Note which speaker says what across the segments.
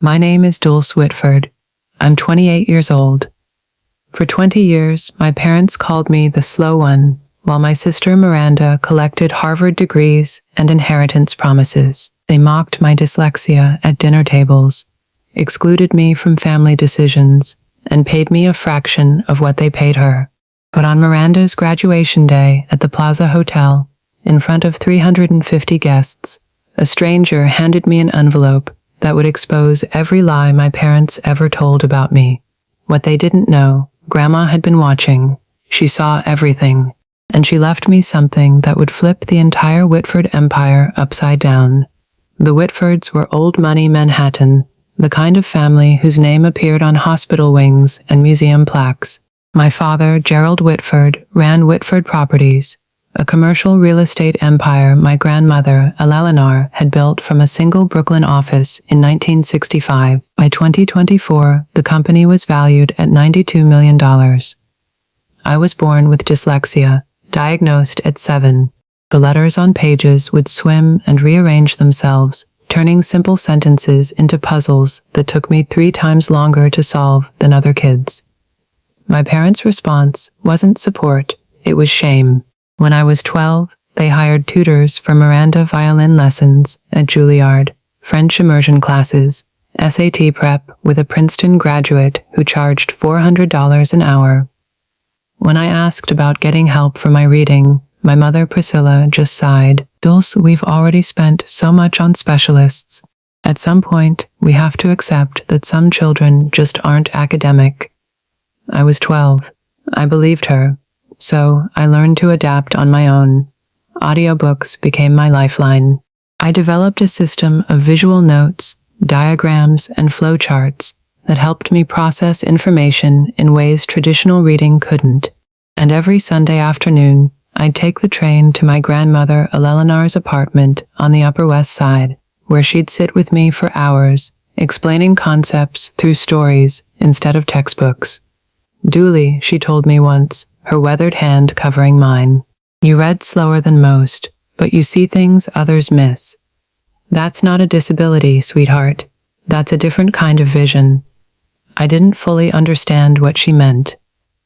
Speaker 1: My name is Dulce Whitford. I'm 28 years old. For 20 years, my parents called me the slow one, while my sister Miranda collected Harvard degrees and inheritance promises. They mocked my dyslexia at dinner tables, excluded me from family decisions, and paid me a fraction of what they paid her. But on Miranda's graduation day at the Plaza Hotel, in front of 350 guests, a stranger handed me an envelope that would expose every lie my parents ever told about me. What they didn't know, Grandma had been watching. She saw everything, and she left me something that would flip the entire Whitford empire upside down. The Whitfords were old money Manhattan, the kind of family whose name appeared on hospital wings and museum plaques. My father, Gerald Whitford, ran Whitford Properties, a commercial real estate empire my grandmother, Eleanor, had built from a single Brooklyn office in 1965. By 2024, the company was valued at $92 million. I was born with dyslexia, diagnosed at 7. The letters on pages would swim and rearrange themselves, turning simple sentences into puzzles that took me 3 times longer to solve than other kids. My parents' response wasn't support, it was shame. When I was 12, they hired tutors for Miranda violin lessons at Juilliard, French immersion classes, SAT prep with a Princeton graduate who charged $400 an hour. When I asked about getting help for my reading, my mother Priscilla just sighed. Dulce, we've already spent so much on specialists. At some point, we have to accept that some children just aren't academic. I was 12. I believed her. So I learned to adapt on my own. Audiobooks became my lifeline. I developed a system of visual notes, diagrams, and flowcharts that helped me process information in ways traditional reading couldn't. And every Sunday afternoon, I'd take the train to my grandmother Eleanor's apartment on the Upper West Side, where she'd sit with me for hours, explaining concepts through stories instead of textbooks. Dooley, she told me once, her weathered hand covering mine. You read slower than most, but you see things others miss. That's not a disability, sweetheart. That's a different kind of vision. I didn't fully understand what she meant.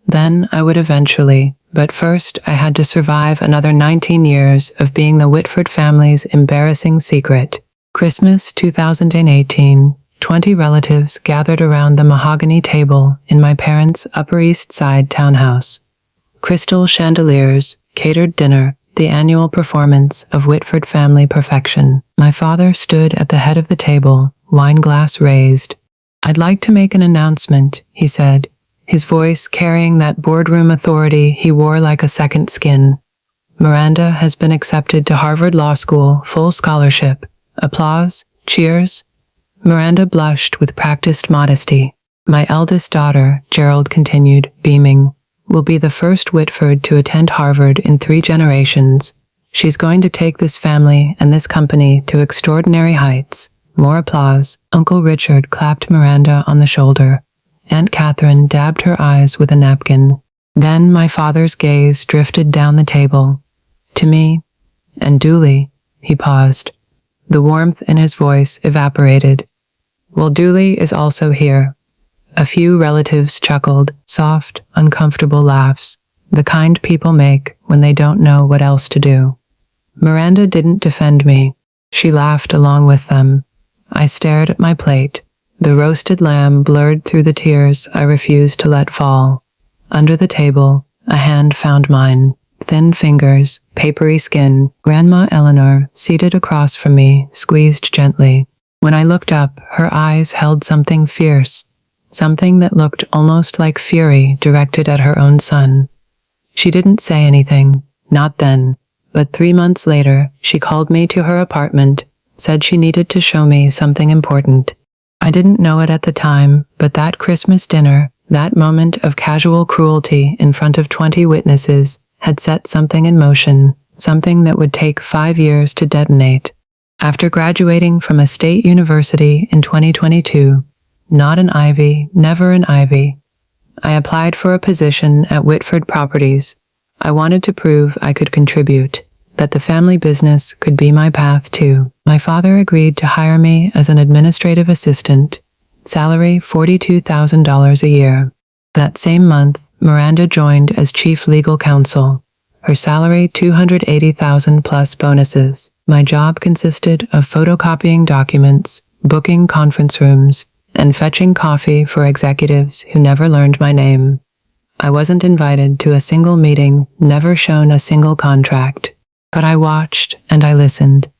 Speaker 1: Then I would eventually, but first I had to survive another 19 years of being the Whitford family's embarrassing secret. Christmas 2018, 20 relatives gathered around the mahogany table in my parents' Upper East Side townhouse. Crystal chandeliers, catered dinner, the annual performance of Whitford family perfection. My father stood at the head of the table, wine glass raised. I'd like to make an announcement, he said, his voice carrying that boardroom authority he wore like a second skin. Miranda has been accepted to Harvard Law School, full scholarship. Applause, cheers. Miranda blushed with practiced modesty. My eldest daughter, Gerald continued, beaming, will be the first Whitford to attend Harvard in 3 generations. She's going to take this family and this company to extraordinary heights. More applause. Uncle Richard clapped Miranda on the shoulder. Aunt Catherine dabbed her eyes with a napkin. Then my father's gaze drifted down the table. To me. And Dooley. He paused. The warmth in his voice evaporated. Well, Dooley is also here. A few relatives chuckled, soft, uncomfortable laughs, the kind people make when they don't know what else to do. Miranda didn't defend me. She laughed along with them. I stared at my plate. The roasted lamb blurred through the tears I refused to let fall. Under the table, a hand found mine. Thin fingers, papery skin. Grandma Eleanor, seated across from me, squeezed gently. When I looked up, her eyes held something fierce. Something that looked almost like fury directed at her own son. She didn't say anything, not then, but 3 months later, she called me to her apartment, said she needed to show me something important. I didn't know it at the time, but that Christmas dinner, that moment of casual cruelty in front of 20 witnesses, had set something in motion, something that would take 5 years to detonate. After graduating from a state university in 2022, not an Ivy, never an Ivy, I applied for a position at Whitford Properties. I wanted to prove I could contribute, that the family business could be my path too. My father agreed to hire me as an administrative assistant, Salary $42,000 a year. That same month, Miranda joined as chief legal counsel. Her salary $280,000 plus bonuses. My job consisted of photocopying documents, booking conference rooms, and fetching coffee for executives who never learned my name. I wasn't invited to a single meeting, never shown a single contract. But I watched and I listened.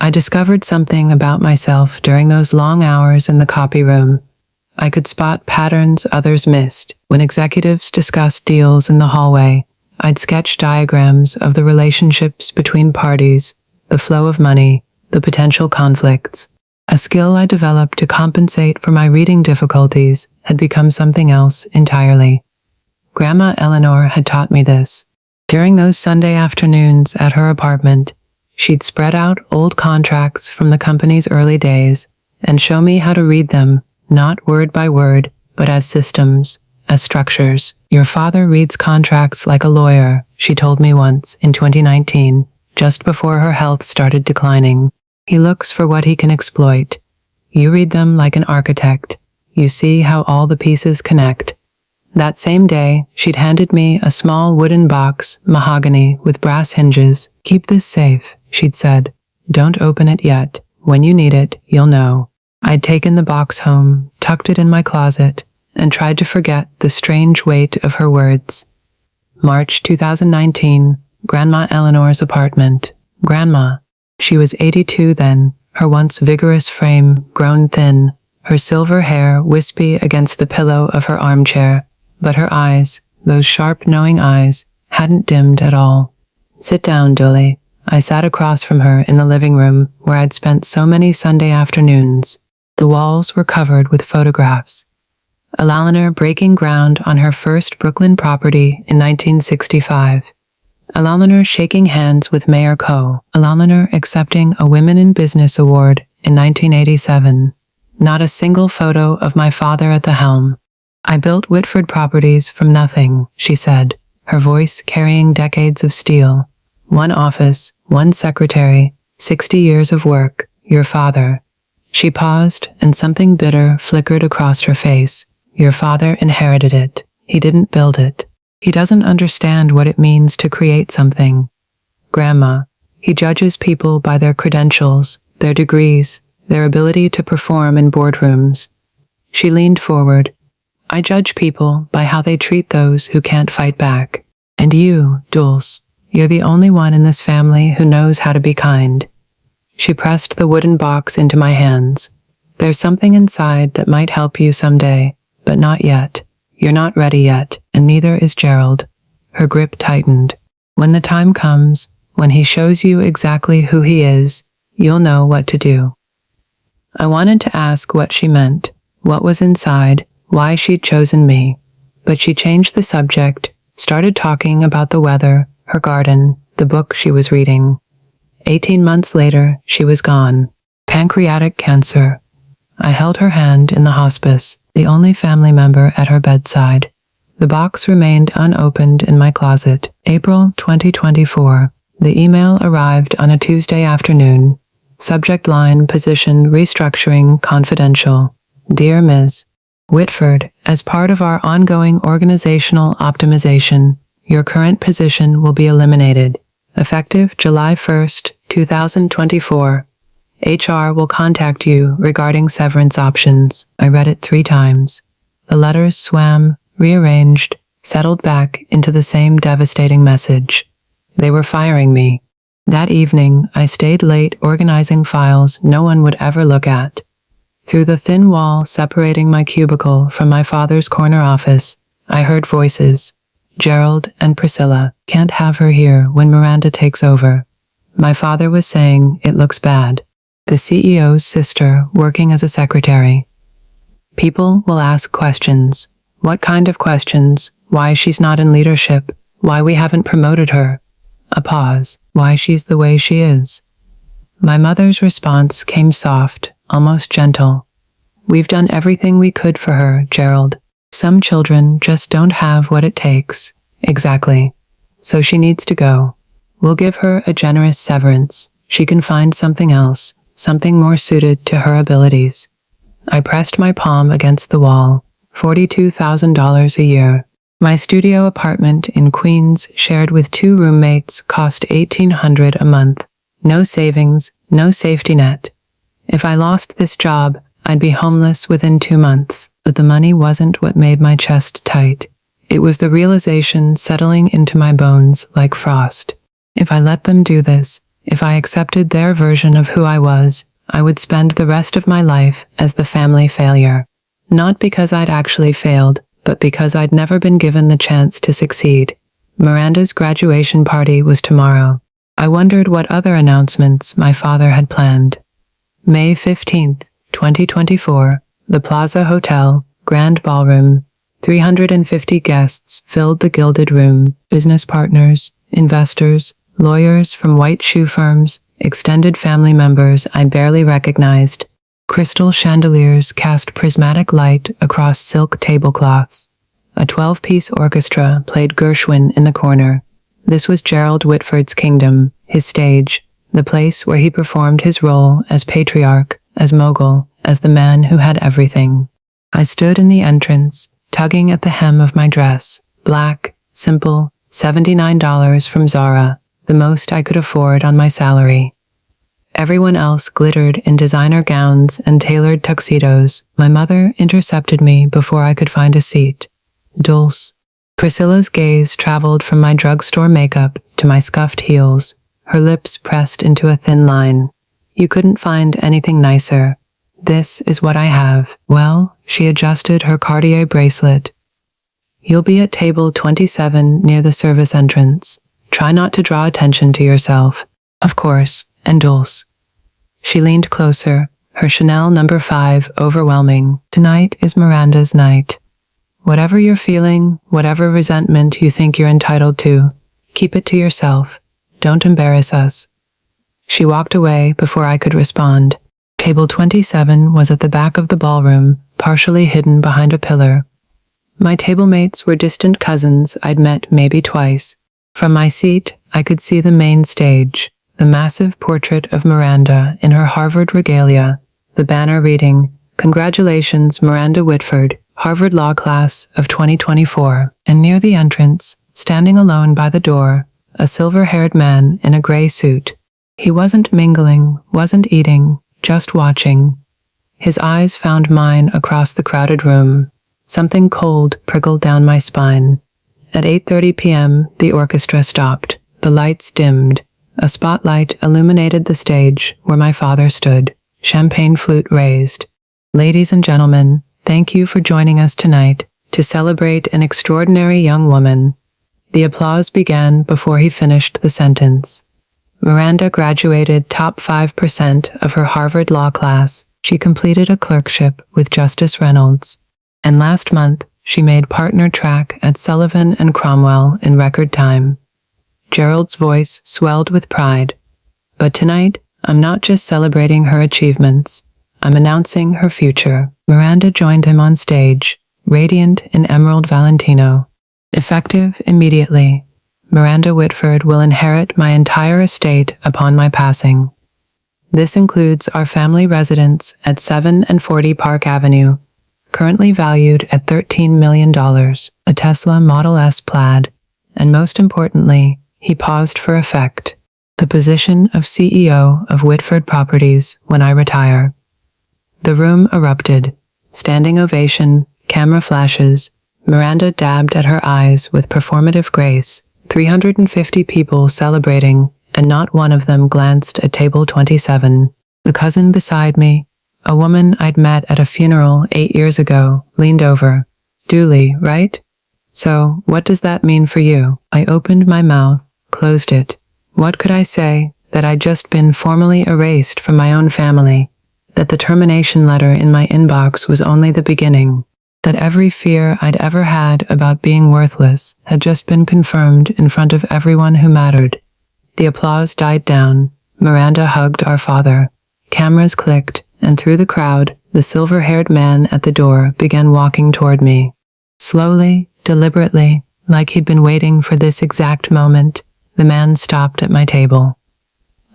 Speaker 1: I discovered something about myself during those long hours in the copy room. I could spot patterns others missed. When executives discussed deals in the hallway, I'd sketch diagrams of the relationships between parties, the flow of money, the potential conflicts. A skill I developed to compensate for my reading difficulties had become something else entirely. Grandma Eleanor had taught me this. During those Sunday afternoons at her apartment, she'd spread out old contracts from the company's early days and show me how to read them, not word by word, but as systems, as structures. Your father reads contracts like a lawyer, she told me once in 2019, just before her health started declining. He looks for what he can exploit. You read them like an architect. You see how all the pieces connect. That same day, she'd handed me a small wooden box, mahogany, with brass hinges. Keep this safe, she'd said. Don't open it yet. When you need it, you'll know. I'd taken the box home, tucked it in my closet, and tried to forget the strange weight of her words. March 2019, Grandma Eleanor's apartment. Grandma. She was 82 then, her once vigorous frame grown thin, her silver hair wispy against the pillow of her armchair. But her eyes, those sharp, knowing eyes, hadn't dimmed at all. Sit down, Dolly. I sat across from her in the living room where I'd spent so many Sunday afternoons. The walls were covered with photographs. Eleanor breaking ground on her first Brooklyn property in 1965. Eleanor shaking hands with Mayor Koh. Eleanor accepting a Women in Business Award in 1987. Not a single photo of my father at the helm. I built Whitford Properties from nothing, she said, her voice carrying decades of steel. One office, one secretary, 60 years of work, your father. She paused, and something bitter flickered across her face. Your father inherited it. He didn't build it. He doesn't understand what it means to create something. Grandma, he judges people by their credentials, their degrees, their ability to perform in boardrooms. She leaned forward. I judge people by how they treat those who can't fight back. And you, Dulce, you're the only one in this family who knows how to be kind. She pressed the wooden box into my hands. There's something inside that might help you someday, but not yet. You're not ready yet, and neither is Gerald. Her grip tightened. When the time comes, when he shows you exactly who he is, you'll know what to do. I wanted to ask what she meant, what was inside, why she'd chosen me, but she changed the subject, started talking about the weather, her garden, the book she was reading. 18 months later, she was gone. Pancreatic cancer. I held her hand in the hospice, the only family member at her bedside. The box remained unopened in my closet. April 2024. The email arrived on a Tuesday afternoon. Subject line: position restructuring confidential. Dear Ms. Whitford, as part of our ongoing organizational optimization, your current position will be eliminated. Effective July 1st, 2024. HR will contact you regarding severance options. I read it 3 times. The letters swam, rearranged, settled back into the same devastating message. They were firing me. That evening, I stayed late organizing files no one would ever look at. Through the thin wall separating my cubicle from my father's corner office, I heard voices. Gerald and Priscilla. Can't have her here when Miranda takes over. My father was saying it looks bad. The CEO's sister working as a secretary. People will ask questions. What kind of questions? Why she's not in leadership? Why we haven't promoted her? A pause. Why she's the way she is? My mother's response came soft, almost gentle. We've done everything we could for her, Gerald. Some children just don't have what it takes. Exactly. So she needs to go. We'll give her a generous severance. She can find something else, something more suited to her abilities. I pressed my palm against the wall. $42,000 a year. My studio apartment in Queens, shared with 2 roommates, cost $1,800 a month. No savings, no safety net. If I lost this job, I'd be homeless within 2 months. But the money wasn't what made my chest tight. It was the realization settling into my bones like frost. If I let them do this, if I accepted their version of who I was, I would spend the rest of my life as the family failure. Not because I'd actually failed, but because I'd never been given the chance to succeed. Miranda's graduation party was tomorrow. I wondered what other announcements my father had planned. May 15th, 2024, the Plaza Hotel, Grand Ballroom. 350 guests filled the gilded room, business partners, investors, lawyers from white shoe firms, extended family members I barely recognized. Crystal chandeliers cast prismatic light across silk tablecloths. A 12-piece orchestra played Gershwin in the corner. This was Gerald Whitford's kingdom, his stage, the place where he performed his role as patriarch, as mogul, as the man who had everything. I stood in the entrance, tugging at the hem of my dress, black, simple, $79 from Zara, the most I could afford on my salary. Everyone else glittered in designer gowns and tailored tuxedos. My mother intercepted me before I could find a seat. Dulce. Priscilla's gaze traveled from my drugstore makeup to my scuffed heels, her lips pressed into a thin line. You couldn't find anything nicer. This is what I have. Well, she adjusted her Cartier bracelet. You'll be at table 27 near the service entrance. Try not to draw attention to yourself. Of course, and Dulce. She leaned closer, her Chanel No. 5 overwhelming. Tonight is Miranda's night. Whatever you're feeling, whatever resentment you think you're entitled to, keep it to yourself. Don't embarrass us. She walked away before I could respond. Table 27 was at the back of the ballroom, partially hidden behind a pillar. My table mates were distant cousins I'd met maybe twice. From my seat, I could see the main stage, the massive portrait of Miranda in her Harvard regalia, the banner reading, "Congratulations, Miranda Whitford, Harvard Law Class of 2024. And near the entrance, standing alone by the door, a silver-haired man in a gray suit. He wasn't mingling, wasn't eating, just watching. His eyes found mine across the crowded room. Something cold prickled down my spine. At 8:30 p.m., the orchestra stopped. The lights dimmed. A spotlight illuminated the stage where my father stood, champagne flute raised. Ladies and gentlemen, thank you for joining us tonight to celebrate an extraordinary young woman. The applause began before he finished the sentence. Miranda graduated top 5% of her Harvard Law class. She completed a clerkship with Justice Reynolds. And last month, she made partner track at Sullivan and Cromwell in record time. Gerald's voice swelled with pride. But tonight, I'm not just celebrating her achievements. I'm announcing her future. Miranda joined him on stage, radiant in emerald Valentino. Effective immediately, Miranda Whitford will inherit my entire estate upon my passing. This includes our family residence at 7 and 40 Park Avenue, currently valued at $13 million, a Tesla Model S Plaid, and most importantly, he paused for effect, the position of CEO of Whitford Properties when I retire. The room erupted. Standing ovation, camera flashes. Miranda dabbed at her eyes with performative grace. 350 people celebrating, and not one of them glanced at table 27. The cousin beside me, a woman I'd met at a funeral 8 years ago, leaned over. Dooley, right? So, what does that mean for you? I opened my mouth, closed it. What could I say? That I'd just been formally erased from my own family. That the termination letter in my inbox was only the beginning. That every fear I'd ever had about being worthless had just been confirmed in front of everyone who mattered. The applause died down. Miranda hugged our father. Cameras clicked, and through the crowd, the silver-haired man at the door began walking toward me. Slowly, deliberately, like he'd been waiting for this exact moment, the man stopped at my table.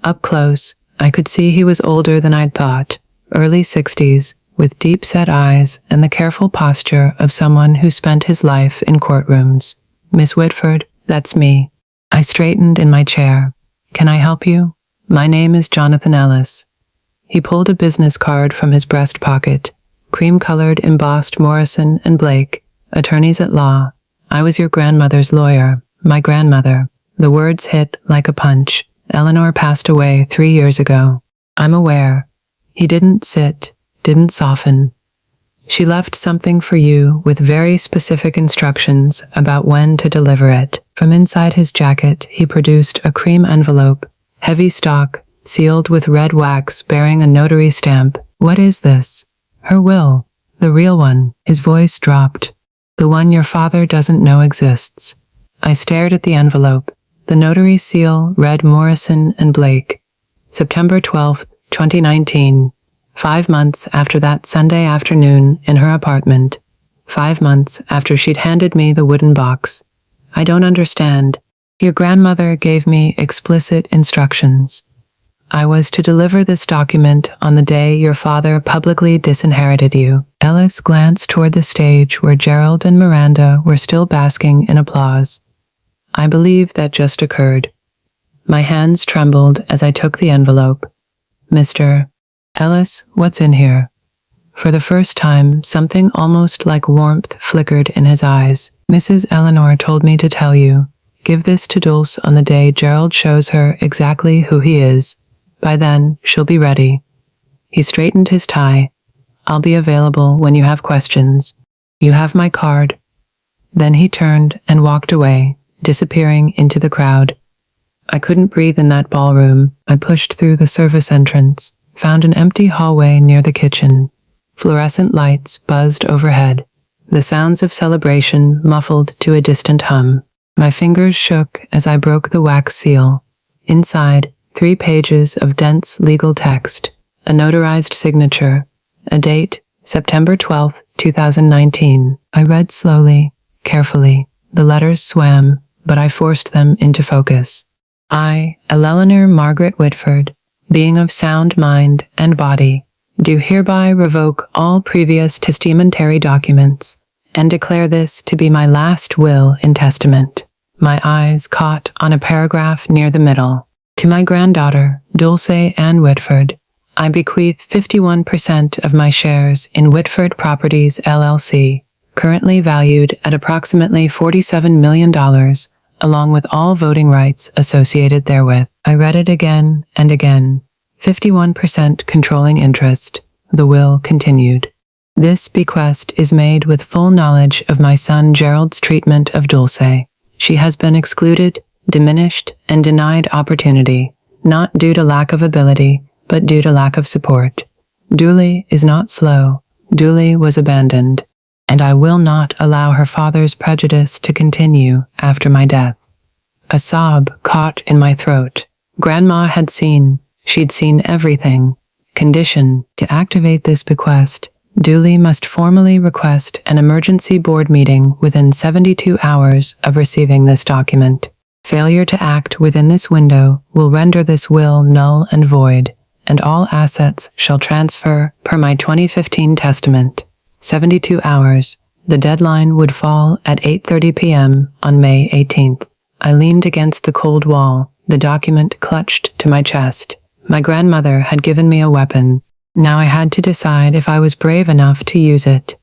Speaker 1: Up close, I could see he was older than I'd thought, early 60s, with deep-set eyes and the careful posture of someone who spent his life in courtrooms. "Miss Whitford, that's me." I straightened in my chair. "Can I help you? My name is Jonathan Ellis." He pulled a business card from his breast pocket, cream-colored embossed Morrison and Blake, attorneys at law. "I was your grandmother's lawyer." My grandmother. The words hit like a punch. "Eleanor passed away 3 years ago." "I'm aware." He didn't soften. "She left something for you with very specific instructions about when to deliver it." From inside his jacket, he produced a cream envelope, heavy stock, sealed with red wax bearing a notary stamp. "What is this?" "Her will. The real one." His voice dropped. "The one your father doesn't know exists." I stared at the envelope. The notary seal read Morrison and Blake. September 12th, 2019. 5 months after that Sunday afternoon in her apartment. 5 months after she'd handed me the wooden box. "I don't understand. Your grandmother gave me explicit instructions. I was to deliver this document on the day your father publicly disinherited you." Ellis glanced toward the stage where Gerald and Miranda were still basking in applause. "I believe that just occurred." My hands trembled as I took the envelope. "Mr. Ellis, what's in here?" For the first time, something almost like warmth flickered in his eyes. "Mrs. Eleanor told me to tell you. Give this to Dulce on the day Gerald shows her exactly who he is. By then, she'll be ready." He straightened his tie. "I'll be available when you have questions. You have my card." Then he turned and walked away, disappearing into the crowd. I couldn't breathe in that ballroom. I pushed through the service entrance, found an empty hallway near the kitchen. Fluorescent lights buzzed overhead, the sounds of celebration muffled to a distant hum. My fingers shook as I broke the wax seal. Inside, 3 pages of dense legal text, a notarized signature, a date, September 12th, 2019. I read slowly, carefully. The letters swam, but I forced them into focus. "I, Eleanor Margaret Whitford, being of sound mind and body, do hereby revoke all previous testamentary documents and declare this to be my last will and testament." My eyes caught on a paragraph near the middle. "To my granddaughter, Dulce Ann Whitford, I bequeath 51% of my shares in Whitford Properties LLC, currently valued at approximately $47 million, along with all voting rights associated therewith." I read it again and again. 51% controlling interest. The will continued. "This bequest is made with full knowledge of my son Gerald's treatment of Dulce. She has been excluded, diminished, and denied opportunity, not due to lack of ability, but due to lack of support. Dooley is not slow. Dooley was abandoned, and I will not allow her father's prejudice to continue after my death." A sob caught in my throat. Grandma had seen. She'd seen everything. Condition: to activate this bequest, Dooley must formally request an emergency board meeting within 72 hours of receiving this document. Failure to act within this window will render this will null and void, and all assets shall transfer per my 2015 testament. 72 hours. The deadline would fall at 8:30 p.m. on May 18th. I leaned against the cold wall, the document clutched to my chest. My grandmother had given me a weapon. Now I had to decide if I was brave enough to use it.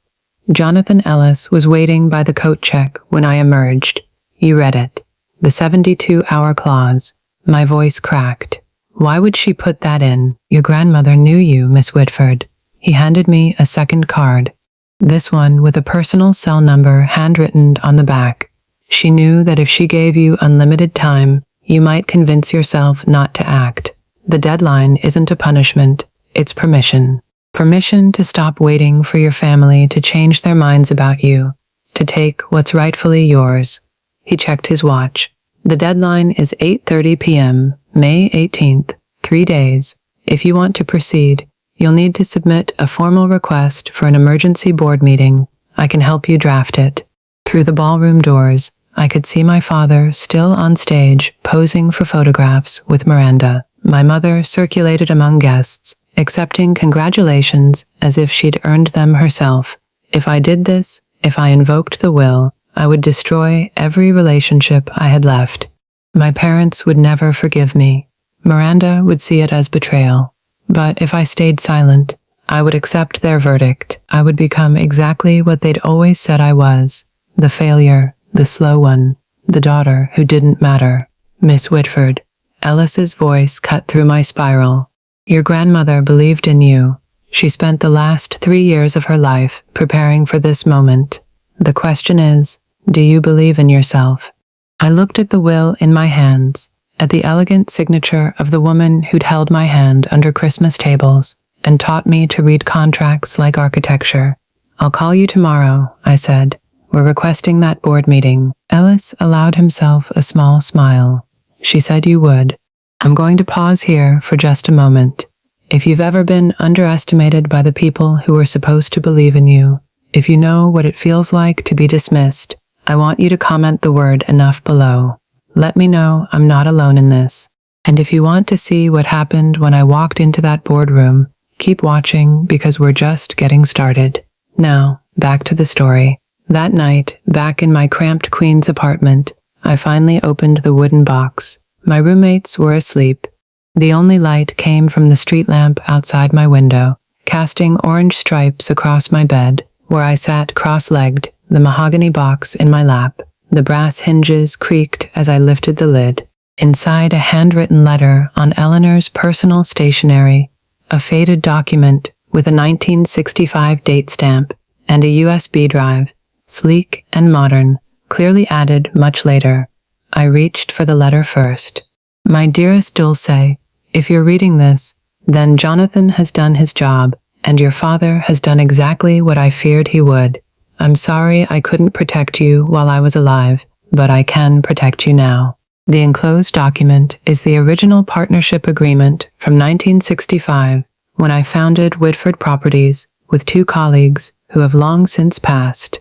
Speaker 1: Jonathan Ellis was waiting by the coat check when I emerged. "You read it. The 72-hour clause." My voice cracked. "Why would she put that in?" "Your grandmother knew you, Miss Whitford." He handed me a second card. This one with a personal cell number handwritten on the back. "She knew that if she gave you unlimited time, you might convince yourself not to act. The deadline isn't a punishment. It's permission. Permission to stop waiting for your family to change their minds about you, to take what's rightfully yours." He checked his watch. "The deadline is 8:30 p.m., May 18th, 3 days. If you want to proceed, you'll need to submit a formal request for an emergency board meeting. I can help you draft it." Through the ballroom doors, I could see my father still on stage, posing for photographs with Miranda. My mother circulated among guests, accepting congratulations as if she'd earned them herself. If I did this, if I invoked the will, I would destroy every relationship I had left. My parents would never forgive me. Miranda would see it as betrayal. But if I stayed silent, I would accept their verdict. I would become exactly what they'd always said I was, the failure, the slow one, the daughter who didn't matter. Miss Whitford. Ellis's voice cut through my spiral. Your grandmother believed in you. She spent the last 3 years of her life preparing for this moment. The question is, do you believe in yourself? I looked at the will in my hands, at the elegant signature of the woman who'd held my hand under Christmas tables and taught me to read contracts like architecture. I'll call you tomorrow, I said. We're requesting that board meeting. Ellis allowed himself a small smile. She said you would. I'm going to pause here for just a moment. If you've ever been underestimated by the people who were supposed to believe in you, if you know what it feels like to be dismissed, I want you to comment the word enough below. Let me know I'm not alone in this. And if you want to see what happened when I walked into that boardroom, keep watching because we're just getting started. Now, back to the story. That night, back in my cramped Queens apartment, I finally opened the wooden box. My roommates were asleep. The only light came from the street lamp outside my window, casting orange stripes across my bed, where I sat cross-legged, the mahogany box in my lap. The brass hinges creaked as I lifted the lid. Inside, a handwritten letter on Eleanor's personal stationery, a faded document with a 1965 date stamp, and a USB drive, sleek and modern, clearly added much later. I reached for the letter first. My dearest Dulce, if you're reading this, then Jonathan has done his job, and your father has done exactly what I feared he would. I'm sorry I couldn't protect you while I was alive, but I can protect you now. The enclosed document is the original partnership agreement from 1965, when I founded Whitford Properties with 2 colleagues who have long since passed.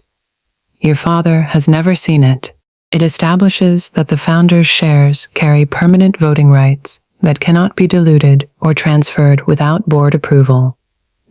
Speaker 1: Your father has never seen it. It establishes that the founder's shares carry permanent voting rights that cannot be diluted or transferred without board approval.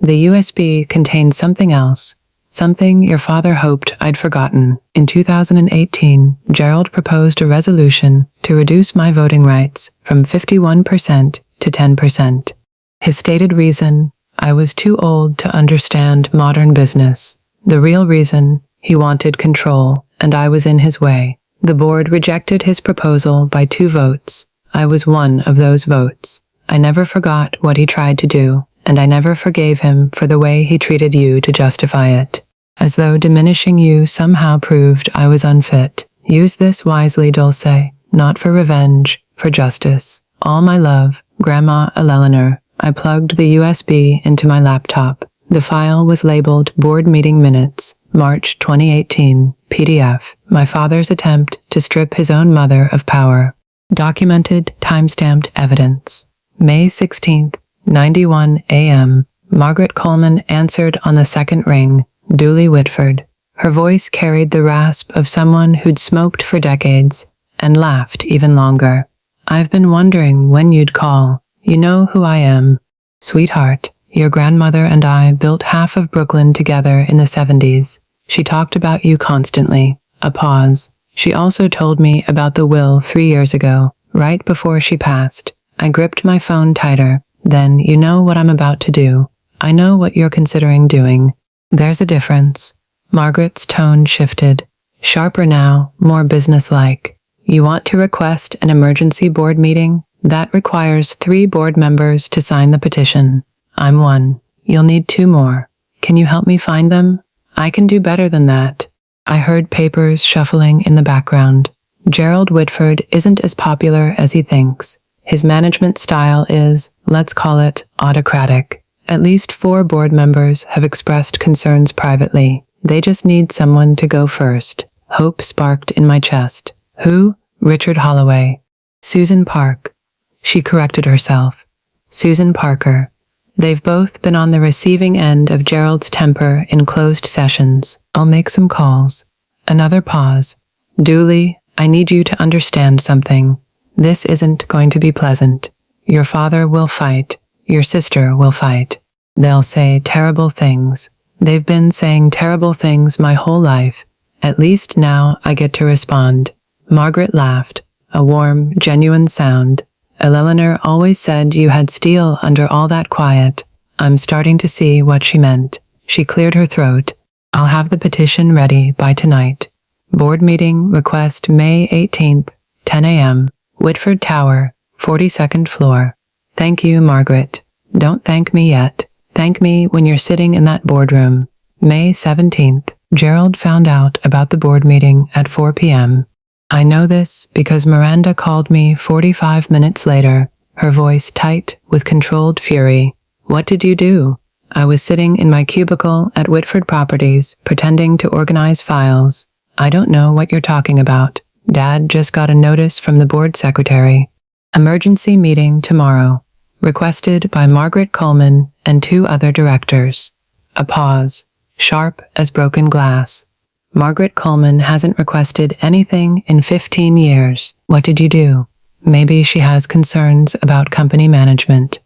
Speaker 1: The USB contains something else, something your father hoped I'd forgotten. In 2018, Gerald proposed a resolution to reduce my voting rights from 51% to 10%. His stated reason, I was too old to understand modern business. The real reason, he wanted control, and I was in his way. The board rejected his proposal by 2 votes. I was one of those votes. I never forgot what he tried to do, and I never forgave him for the way he treated you to justify it. As though diminishing you somehow proved I was unfit. Use this wisely, Dulce, not for revenge, for justice. All my love, Grandma Eleanor. I plugged the USB into my laptop. The file was labeled Board Meeting Minutes, March 2018, PDF. My father's attempt to strip his own mother of power. Documented, time-stamped evidence. May 16th, 91 a.m. Margaret Coleman answered on the second ring, Dooley Whitford. Her voice carried the rasp of someone who'd smoked for decades and laughed even longer. I've been wondering when you'd call. You know who I am. Sweetheart, your grandmother and I built half of Brooklyn together in the 70s. She talked about you constantly. A pause. She also told me about the will 3 years ago, right before she passed. I gripped my phone tighter. Then you know what I'm about to do. I know what you're considering doing. There's a difference. Margaret's tone shifted. Sharper now, more businesslike. You want to request an emergency board meeting? That requires 3 board members to sign the petition. I'm one. You'll need 2 more. Can you help me find them? I can do better than that. I heard papers shuffling in the background. Gerald Whitford isn't as popular as he thinks. His management style is, let's call it, autocratic. At least 4 board members have expressed concerns privately. They just need someone to go first. Hope sparked in my chest. Who? Richard Holloway. Susan Park. She corrected herself. Susan Parker. They've both been on the receiving end of Gerald's temper in closed sessions. I'll make some calls. Another pause. Dooley, I need you to understand something. This isn't going to be pleasant. Your father will fight. your sister will fight. They'll say terrible things. They've been saying terrible things my whole life. At least now I get to respond." Margaret laughed, a warm, genuine sound. "Eleanor always said you had steel under all that quiet." I'm starting to see what she meant. She cleared her throat. "I'll have the petition ready by tonight." Board meeting request May 18th, 10 a.m., Whitford Tower, 42nd floor. "Thank you, Margaret. Don't thank me yet. Thank me when you're sitting in that boardroom." May 17th, Gerald found out about the board meeting at 4 p.m. I know this because Miranda called me 45 minutes later, her voice tight with controlled fury. "What did you do?" I was sitting in my cubicle at Whitford Properties, pretending to organize files. "I don't know what you're talking about. Dad just got a notice from the board secretary. Emergency meeting tomorrow. Requested by Margaret Coleman and 2 other directors." A pause, sharp as broken glass. "Margaret Coleman hasn't requested anything in 15 years. What did you do?" "Maybe she has concerns about company management."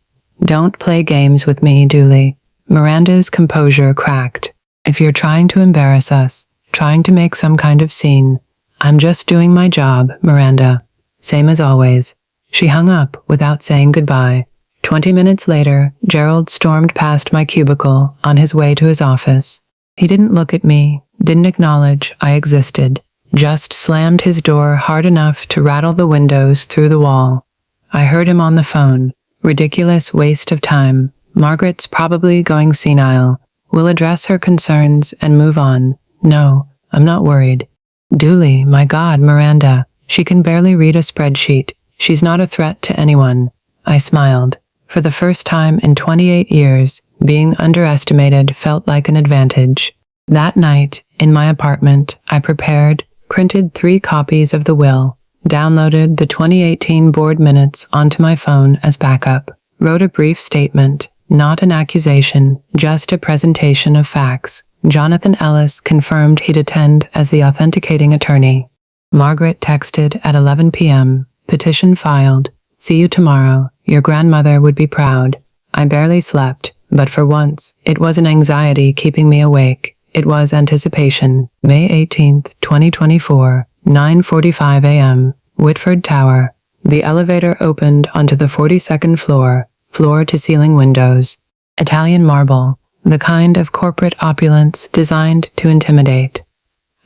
Speaker 1: "Don't play games with me, Dooley." Miranda's composure cracked. "If you're trying to embarrass us, trying to make some kind of scene, I'm just doing my job, Miranda. Same as always." She hung up without saying goodbye. 20 minutes later, Gerald stormed past my cubicle on his way to his office. He didn't look at me, didn't acknowledge I existed, just slammed his door hard enough to rattle the windows through the wall. I heard him on the phone. "Ridiculous waste of time. Margaret's probably going senile. We'll address her concerns and move on. No, I'm not worried." "Dooley, my God, Miranda. She can barely read a spreadsheet. She's not a threat to anyone." I smiled. For the first time in 28 years, being underestimated felt like an advantage. That night, in my apartment, I prepared, printed 3 copies of the will, downloaded the 2018 board minutes onto my phone as backup, wrote a brief statement, not an accusation, just a presentation of facts. Jonathan Ellis confirmed he'd attend as the authenticating attorney. Margaret texted at 11 p.m., "Petition filed. See you tomorrow. Your grandmother would be proud." I barely slept, but for once, it wasn't anxiety keeping me awake. It was anticipation. May 18th, 2024, 9:45 a.m., Whitford Tower. The elevator opened onto the 42nd floor, floor-to-ceiling windows. Italian marble, the kind of corporate opulence designed to intimidate.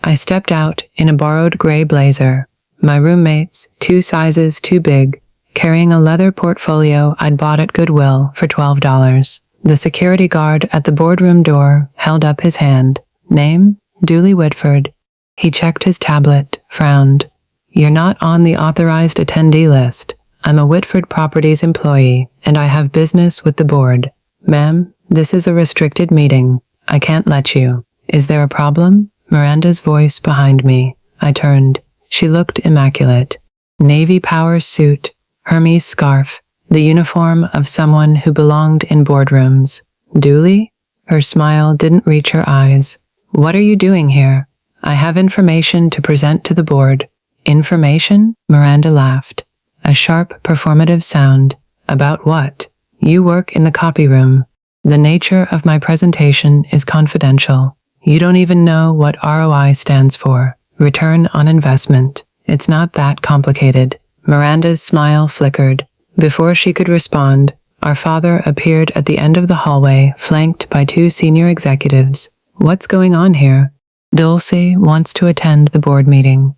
Speaker 1: I stepped out in a borrowed gray blazer. My roommates, 2 sizes too big, carrying a leather portfolio I'd bought at Goodwill for $12. The security guard at the boardroom door held up his hand. "Name? Dooley Whitford." He checked his tablet, frowned. "You're not on the authorized attendee list. I'm a Whitford Properties employee, and I have business with the board. Ma'am, this is a restricted meeting. I can't let you." "Is there a problem?" Miranda's voice behind me. I turned. She looked immaculate. Navy power suit, Hermes scarf, the uniform of someone who belonged in boardrooms. "Dooley?" Her smile didn't reach her eyes. "What are you doing here?" "I have information to present to the board." "Information?" Miranda laughed. A sharp, performative sound. "About what?" "You work in the copy room. The nature of my presentation is confidential. You don't even know what ROI stands for. Return on investment. It's not that complicated." Miranda's smile flickered. Before she could respond, our father appeared at the end of the hallway, flanked by 2 senior executives. "What's going on here?" "Dulcie wants to attend the board meeting."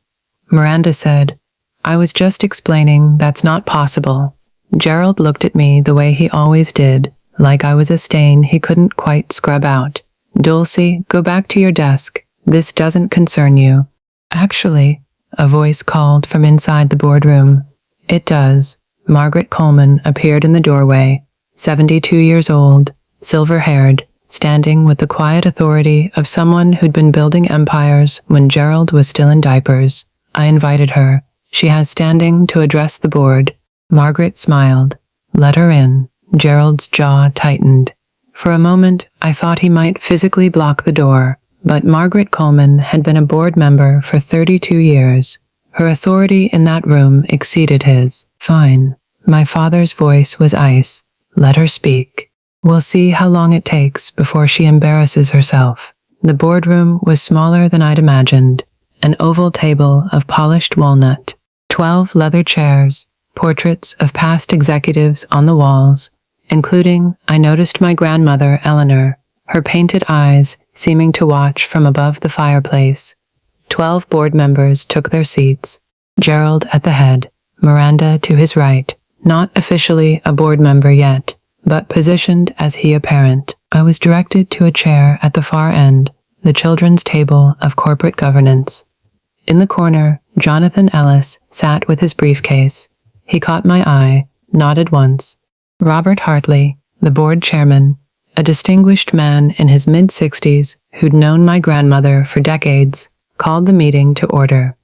Speaker 1: Miranda said. "I was just explaining that's not possible." Gerald looked at me the way he always did, like I was a stain he couldn't quite scrub out. "Dulcie, go back to your desk. This doesn't concern you." "Actually," a voice called from inside the boardroom. "It does." Margaret Coleman appeared in the doorway, 72 years old, silver-haired, standing with the quiet authority of someone who'd been building empires when Gerald was still in diapers. I invited her. She has standing to address the board. Margaret smiled. "Let her in." Gerald's jaw tightened. For a moment, I thought he might physically block the door, but Margaret Coleman had been a board member for 32 years. Her authority in that room exceeded his. "Fine." My father's voice was ice. Let her speak. We'll see how long it takes before she embarrasses herself. The boardroom was smaller than I'd imagined. An oval table of polished walnut, 12 leather chairs, portraits of past executives on the walls, including, I noticed, my grandmother, Eleanor, her painted eyes seeming to watch from above the fireplace. 12 board members took their seats, Gerald at the head, Miranda to his right, not officially a board member yet, but positioned as he apparent. I was directed to a chair at the far end, the children's table of corporate governance. In the corner, Jonathan Ellis sat with his briefcase. He caught my eye, nodded once. Robert Hartley, the board chairman, a distinguished man in his mid-60s who'd known my grandmother for decades, called the meeting to order.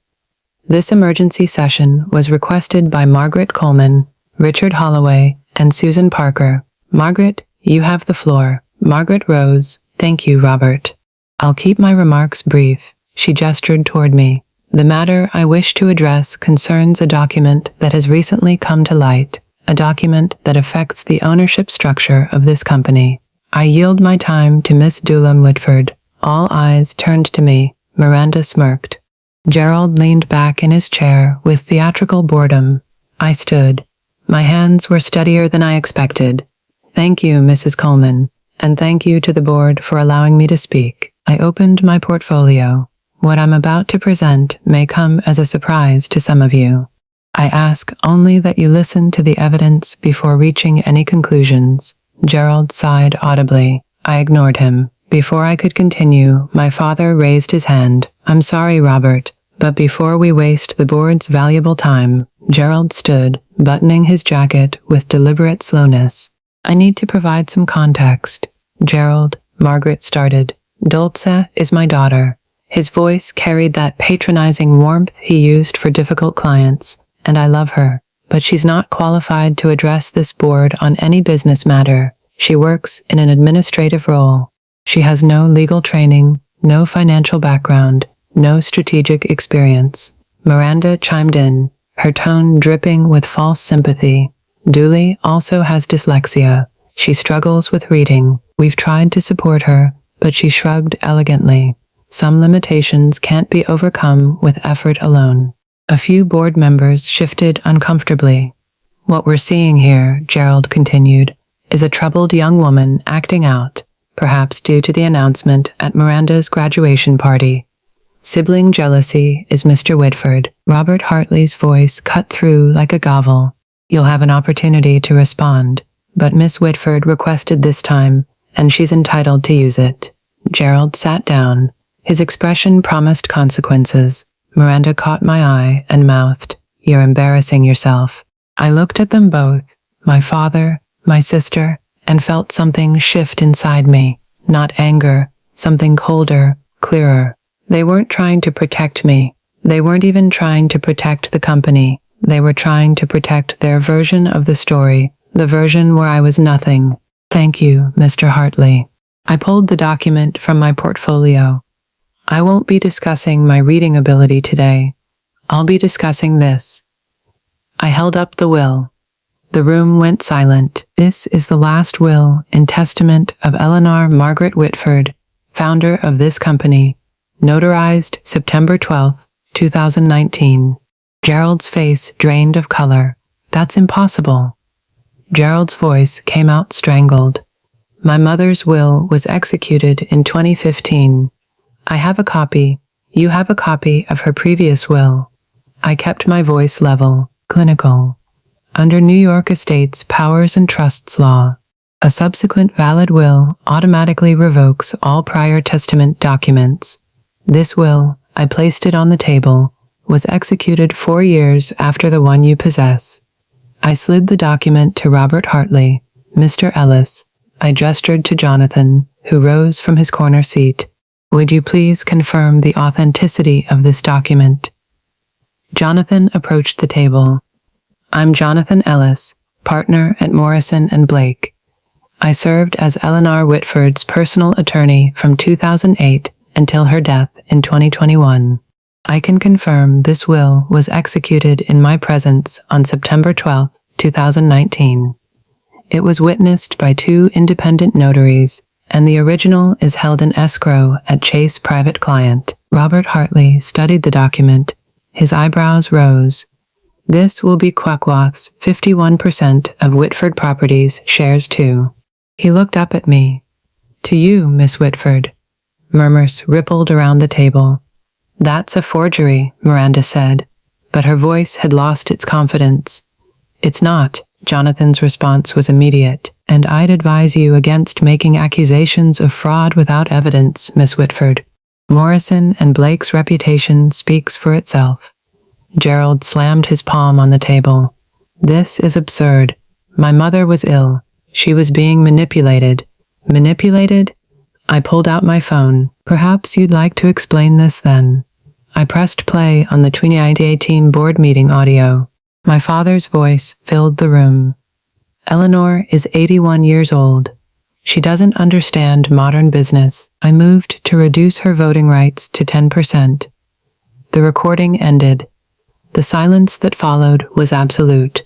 Speaker 1: This emergency session was requested by Margaret Coleman, Richard Holloway, and Susan Parker. Margaret, you have the floor. Margaret rose. Thank you, Robert. I'll keep my remarks brief. She gestured toward me. The matter I wish to address concerns a document that has recently come to light, a document that affects the ownership structure of this company. I yield my time to Miss Doolam Whitford. All eyes turned to me. Miranda smirked. Gerald leaned back in his chair with theatrical boredom. I stood. My hands were steadier than I expected. Thank you, Mrs. Coleman, and thank you to the board for allowing me to speak. I opened my portfolio. What I'm about to present may come as a surprise to some of you. I ask only that you listen to the evidence before reaching any conclusions. Gerald sighed audibly. I ignored him. Before I could continue, my father raised his hand. I'm sorry, Robert, but before we waste the board's valuable time, Gerald stood, buttoning his jacket with deliberate slowness. I need to provide some context. Gerald, Margaret started. Dulce is my daughter. His voice carried that patronizing warmth he used for difficult clients, and I love her, but she's not qualified to address this board on any business matter. She works in an administrative role. She has no legal training, no financial background, no strategic experience. Miranda chimed in, her tone dripping with false sympathy. Dooley also has dyslexia. She struggles with reading. We've tried to support her, but she shrugged elegantly. Some limitations can't be overcome with effort alone. A few board members shifted uncomfortably. What we're seeing here, Gerald continued, is a troubled young woman acting out, perhaps due to the announcement at Miranda's graduation party. Sibling jealousy is Mr. Whitford. Robert Hartley's voice cut through like a gavel. You'll have an opportunity to respond, but Miss Whitford requested this time, and she's entitled to use it. Gerald sat down. His expression promised consequences. Miranda caught my eye and mouthed, You're embarrassing yourself. I looked at them both, my father, my sister, and felt something shift inside me. Not anger, something colder, clearer. They weren't trying to protect me. They weren't even trying to protect the company. They were trying to protect their version of the story, the version where I was nothing. Thank you, Mr. Hartley. I pulled the document from my portfolio. I won't be discussing my reading ability today. I'll be discussing this. I held up the will. The room went silent. This is the last will and testament of Eleanor Margaret Whitford, founder of this company, notarized September 12th, 2019. Gerald's face drained of color. That's impossible. Gerald's voice came out strangled. My mother's will was executed in 2015. I have a copy. You have a copy of her previous will. I kept my voice level, clinical. Under New York Estate's Powers and Trusts law, a subsequent valid will automatically revokes all prior testament documents. This will, I placed it on the table, was executed 4 years after the one you possess. I slid the document to Robert Hartley. Mr. Ellis, I gestured to Jonathan, who rose from his corner seat. Would you please confirm the authenticity of this document? Jonathan approached the table. I'm Jonathan Ellis, partner at Morrison & Blake. I served as Eleanor Whitford's personal attorney from 2008 until her death in 2021. I can confirm this will was executed in my presence on September 12, 2019. It was witnessed by 2 independent notaries, and the original is held in escrow at Chase Private Client. Robert Hartley studied the document. His eyebrows rose. This will be Quackwath's 51% of Whitford Properties shares too. He looked up at me. To you, Miss Whitford. Murmurs rippled around the table. That's a forgery, Miranda said, but her voice had lost its confidence. It's not. Jonathan's response was immediate, and I'd advise you against making accusations of fraud without evidence, Miss Whitford. Morrison and Blake's reputation speaks for itself. Gerald slammed his palm on the table. This is absurd. My mother was ill. She was being manipulated. Manipulated? I pulled out my phone. Perhaps you'd like to explain this then. I pressed play on the 2018 board meeting audio. My father's voice filled the room. Eleanor is 81 years old. She doesn't understand modern business. I moved to reduce her voting rights to 10%. The recording ended. The silence that followed was absolute.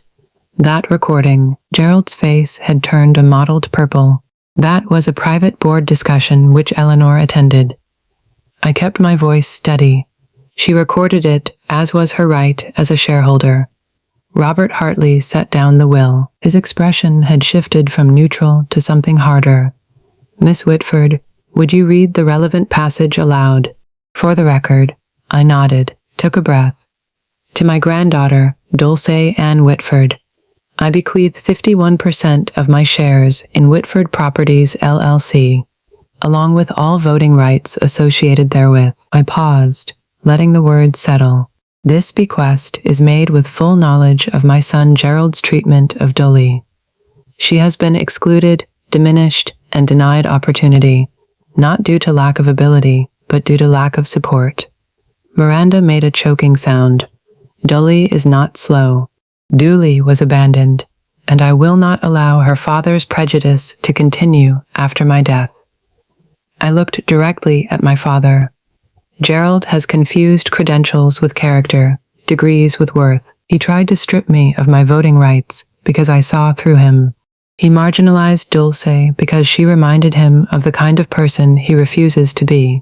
Speaker 1: That recording, Gerald's face had turned a mottled purple. That was a private board discussion which Eleanor attended. I kept my voice steady. She recorded it, as was her right as a shareholder. Robert Hartley set down the will. His expression had shifted from neutral to something harder. Miss Whitford, would you read the relevant passage aloud? For the record, I nodded, took a breath. To my granddaughter, Dulce Ann Whitford, I bequeath 51% of my shares in Whitford Properties LLC, along with all voting rights associated therewith. I paused, letting the words settle. This bequest is made with full knowledge of my son Gerald's treatment of Dulce. She has been excluded, diminished, and denied opportunity, not due to lack of ability, but due to lack of support. Miranda made a choking sound. Dulce is not slow. Dooley was abandoned, and I will not allow her father's prejudice to continue after my death. I looked directly at my father. Gerald has confused credentials with character, degrees with worth. He tried to strip me of my voting rights because I saw through him. He marginalized Dulce because she reminded him of the kind of person he refuses to be.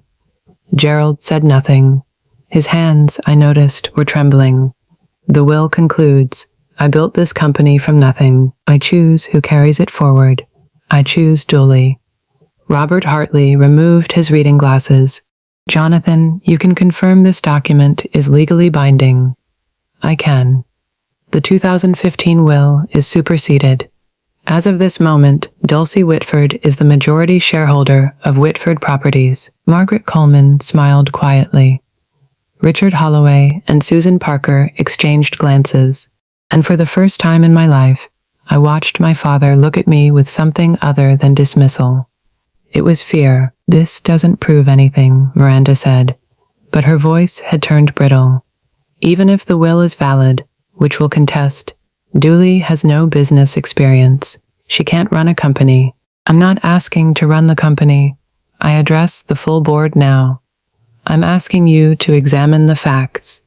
Speaker 1: Gerald said nothing. His hands, I noticed, were trembling. The will concludes, I built this company from nothing. I choose who carries it forward. I choose Dulce. Robert Hartley removed his reading glasses. Jonathan, you can confirm this document is legally binding. I can. The 2015 will is superseded. As of this moment, Dulce Whitford is the majority shareholder of Whitford Properties. Margaret Coleman smiled quietly. Richard Holloway and Susan Parker exchanged glances, and for the first time in my life, I watched my father look at me with something other than dismissal. It was fear. This doesn't prove anything, Miranda said, but her voice had turned brittle. Even if the will is valid, which we'll contest, Dooley has no business experience. She can't run a company. I'm not asking to run the company. I address the full board now. I'm asking you to examine the facts.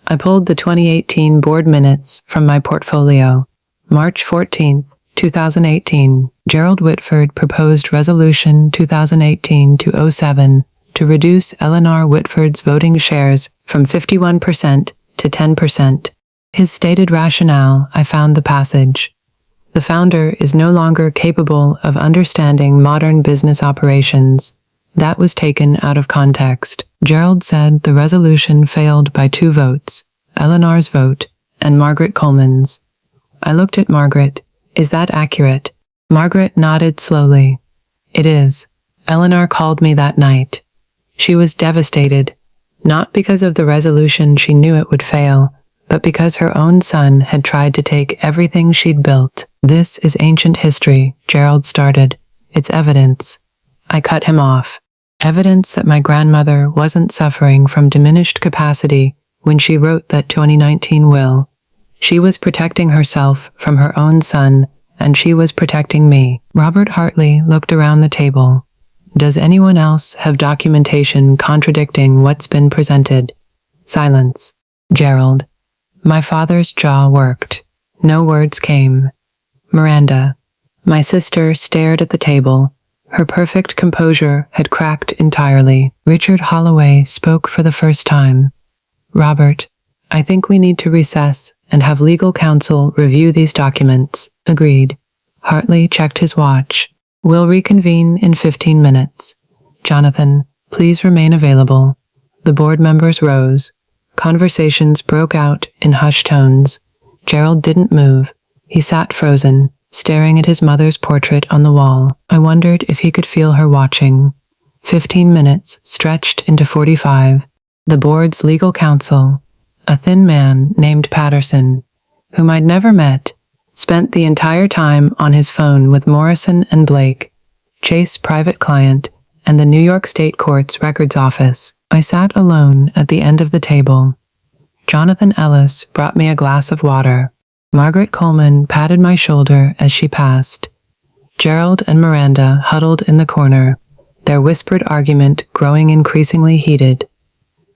Speaker 1: I pulled the 2018 board minutes from my portfolio. March 14th, 2018, Gerald Whitford proposed Resolution 2018-07 to reduce Eleanor Whitford's voting shares from 51% to 10%. His stated rationale, I found the passage. The founder is no longer capable of understanding modern business operations. That was taken out of context. Gerald said the resolution failed by 2 votes, Eleanor's vote and Margaret Coleman's. I looked at Margaret. Is that accurate? Margaret nodded slowly. It is. Eleanor called me that night. She was devastated, not because of the resolution she knew it would fail, but because her own son had tried to take everything she'd built. This is ancient history, Gerald started. It's evidence. I cut him off. Evidence that my grandmother wasn't suffering from diminished capacity when she wrote that 2019 will. She was protecting herself from her own son, and she was protecting me. Robert Hartley looked around the table. Does anyone else have documentation contradicting what's been presented? Silence. Gerald. My father's jaw worked. No words came. Miranda. My sister stared at the table. Her perfect composure had cracked entirely. Richard Holloway spoke for the first time. "Robert, I think we need to recess and have legal counsel review these documents." "Agreed." Hartley checked his watch. "We'll reconvene in 15 minutes. Jonathan, please remain available." The board members rose. Conversations broke out in hushed tones. Gerald didn't move. He sat frozen, staring at his mother's portrait on the wall. I wondered if he could feel her watching. 15 minutes stretched into 45. The board's legal counsel, a thin man named Patterson, whom I'd never met, spent the entire time on his phone with Morrison and Blake, Chase private client, and the New York State Court's records office. I sat alone at the end of the table. Jonathan Ellis brought me a glass of water. Margaret Coleman patted my shoulder as she passed. Gerald and Miranda huddled in the corner, their whispered argument growing increasingly heated.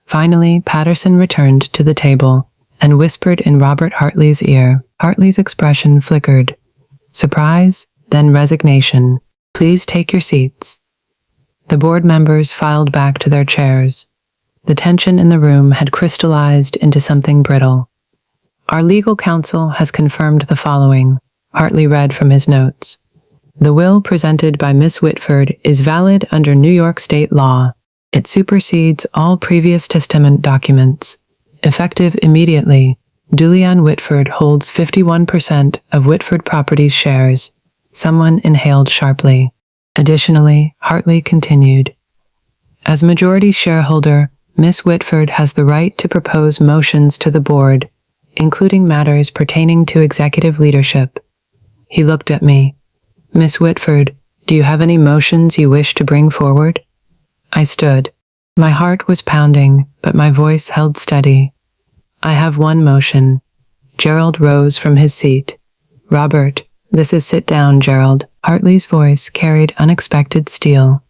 Speaker 1: Finally, Patterson returned to the table and whispered in Robert Hartley's ear. Hartley's expression flickered. Surprise, then resignation. "Please take your seats." The board members filed back to their chairs. The tension in the room had crystallized into something brittle. "Our legal counsel has confirmed the following," Hartley read from his notes. "The will presented by Miss Whitford is valid under New York state law. It supersedes all previous testament documents. Effective immediately, Julianne Whitford holds 51% of Whitford Properties shares." Someone inhaled sharply. Additionally, Hartley continued, "As majority shareholder, Miss Whitford has the right to propose motions to the board, including matters pertaining to executive leadership." He looked at me. "Miss Whitford, do you have any motions you wish to bring forward?" I stood. My heart was pounding, but my voice held steady. "I have one motion." Gerald rose from his seat. "Robert, this is..." "Sit down, Gerald." Hartley's voice carried unexpected steel.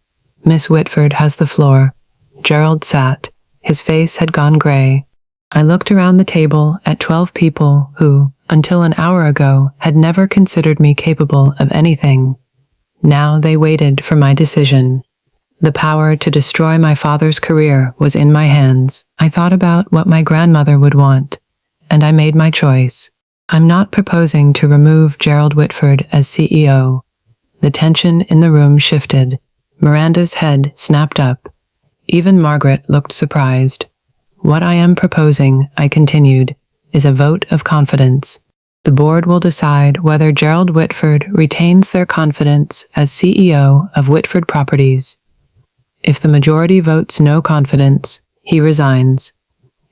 Speaker 1: "Miss Whitford has the floor." Gerald sat. His face had gone gray. I looked around the table at 12 people who, until an hour ago, had never considered me capable of anything. Now they waited for my decision. The power to destroy my father's career was in my hands. I thought about what my grandmother would want, and I made my choice. I'm not proposing to remove Gerald Whitford as CEO. The tension in the room shifted. Miranda's head snapped up. Even Margaret looked surprised. "What I am proposing," I continued, "is a vote of confidence. The board will decide whether Gerald Whitford retains their confidence as CEO of Whitford Properties. If the majority votes no confidence, he resigns.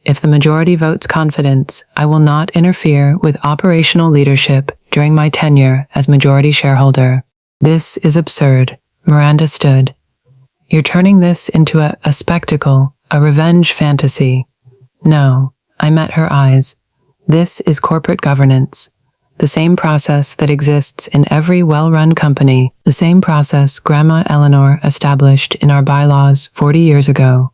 Speaker 1: If the majority votes confidence, I will not interfere with operational leadership during my tenure as majority shareholder." "This is absurd." Miranda stood. "You're turning this into a spectacle, a revenge fantasy." "No," I met her eyes. "This is corporate governance. The same process that exists in every well-run company, the same process Grandma Eleanor established in our bylaws 40 years ago."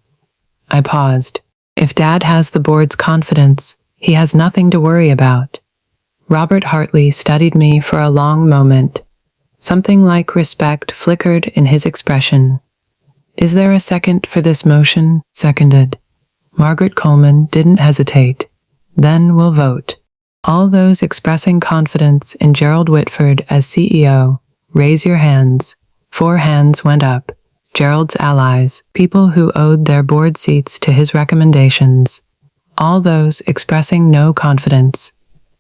Speaker 1: I paused. "If Dad has the board's confidence, he has nothing to worry about." Robert Hartley studied me for a long moment. Something like respect flickered in his expression. "Is there a second for this motion?" "Seconded." Margaret Coleman didn't hesitate. "Then we'll vote. All those expressing confidence in Gerald Whitford as CEO, raise your hands." 4 hands went up. Gerald's allies, people who owed their board seats to his recommendations. All those expressing no confidence.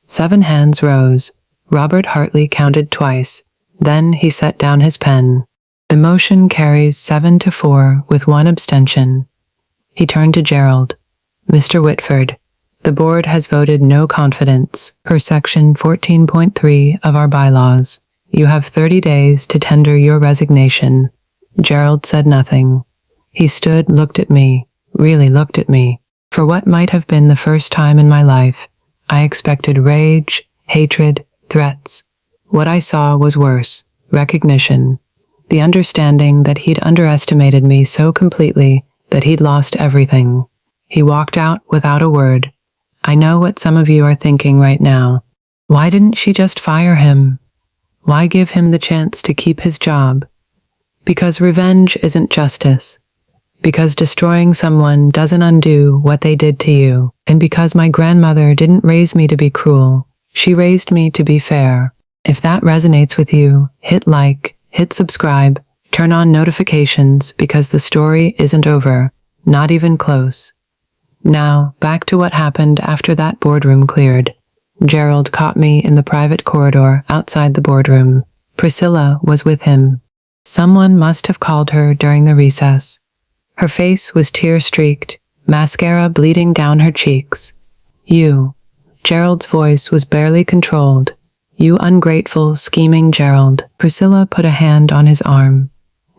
Speaker 1: 7 hands rose. Robert Hartley counted twice. Then he set down his pen. "The motion carries 7-4 with 1 abstention." He turned to Gerald. "Mr. Whitford, the board has voted no confidence per section 14.3 of our bylaws. You have 30 days to tender your resignation." Gerald said nothing. He stood, looked at me, really looked at me. For what might have been the first time in my life, I expected rage, hatred, threats. What I saw was worse: recognition. The understanding that he'd underestimated me so completely that he'd lost everything. He walked out without a word. I know what some of you are thinking right now. Why didn't she just fire him? Why give him the chance to keep his job? Because revenge isn't justice. Because destroying someone doesn't undo what they did to you. And because my grandmother didn't raise me to be cruel, she raised me to be fair. If that resonates with you, hit like, hit subscribe, turn on notifications because the story isn't over, not even close. Now, back to what happened after that boardroom cleared. Gerald caught me in the private corridor outside the boardroom. Priscilla was with him. Someone must have called her during the recess. Her face was tear-streaked, mascara bleeding down her cheeks. You. Gerald's voice was barely controlled. You ungrateful, scheming Gerald. Priscilla put a hand on his arm.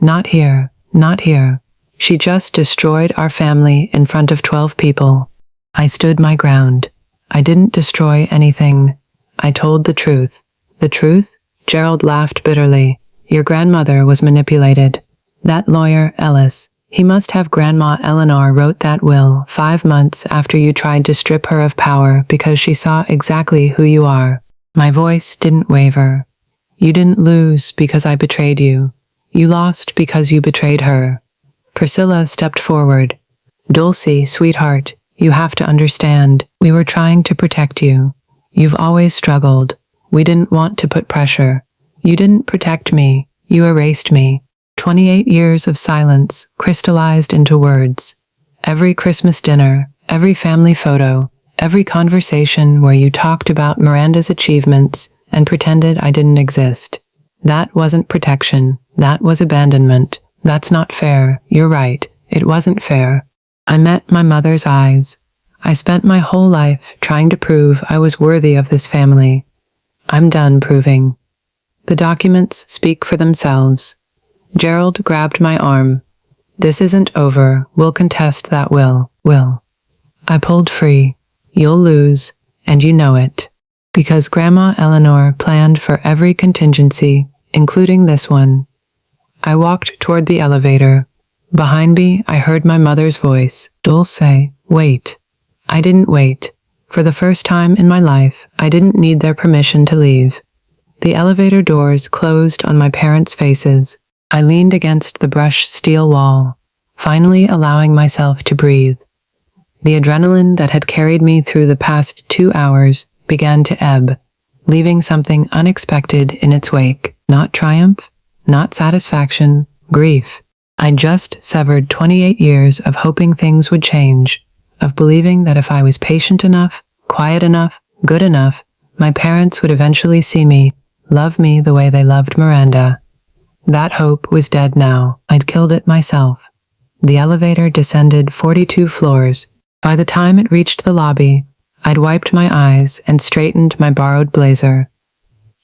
Speaker 1: Not here, not here. She just destroyed our family in front of 12 people. I stood my ground. I didn't destroy anything. I told the truth. The truth? Gerald laughed bitterly. Your grandmother was manipulated. That lawyer, Ellis, he must have Grandma Eleanor wrote that will 5 months after you tried to strip her of power because she saw exactly who you are. My voice didn't waver. You didn't lose because I betrayed you. You lost because you betrayed her. Priscilla stepped forward. Dulcie, sweetheart, you have to understand. We were trying to protect you. You've always struggled. We didn't want to put pressure. You didn't protect me. You erased me. 28 years of silence crystallized into words. Every Christmas dinner, every family photo, every conversation where you talked about Miranda's achievements and pretended I didn't exist. That wasn't protection. That was abandonment. That's not fair. You're right. It wasn't fair. I met my mother's eyes. I spent my whole life trying to prove I was worthy of this family. I'm done proving. The documents speak for themselves. Gerald grabbed my arm. This isn't over. We'll contest that will. I pulled free. You'll lose, and you know it. Because Grandma Eleanor planned for every contingency, including this one. I walked toward the elevator. Behind me, I heard my mother's voice. Dulce, wait. I didn't wait. For the first time in my life, I didn't need their permission to leave. The elevator doors closed on my parents' faces. I leaned against the brushed steel wall, finally allowing myself to breathe. The adrenaline that had carried me through the past 2 hours began to ebb, leaving something unexpected in its wake. Not triumph, not satisfaction, grief. I just severed 28 years of hoping things would change, of believing that if I was patient enough, quiet enough, good enough, my parents would eventually see me, love me the way they loved Miranda. That hope was dead now. I'd killed it myself. The elevator descended 42 floors. By the time it reached the lobby, I'd wiped my eyes and straightened my borrowed blazer.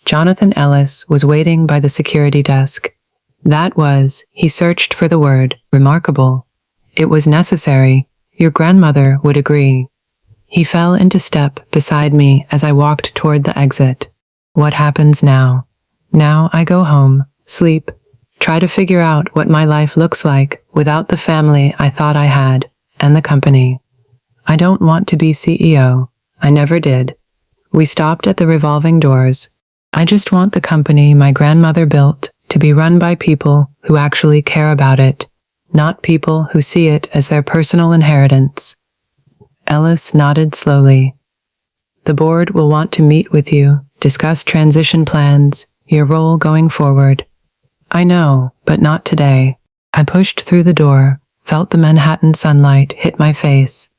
Speaker 1: Jonathan Ellis was waiting by the security desk. He searched for the word, remarkable. It was necessary. Your grandmother would agree. He fell into step beside me as I walked toward the exit. What happens now? Now I go home, sleep, try to figure out what my life looks like without the family I thought I had, and the company. I don't want to be CEO. I never did. We stopped at the revolving doors. I just want the company my grandmother built to be run by people who actually care about it, not people who see it as their personal inheritance. Ellis nodded slowly. The board will want to meet with you, discuss transition plans, your role going forward. I know, but not today. I pushed through the door, felt the Manhattan sunlight hit my face.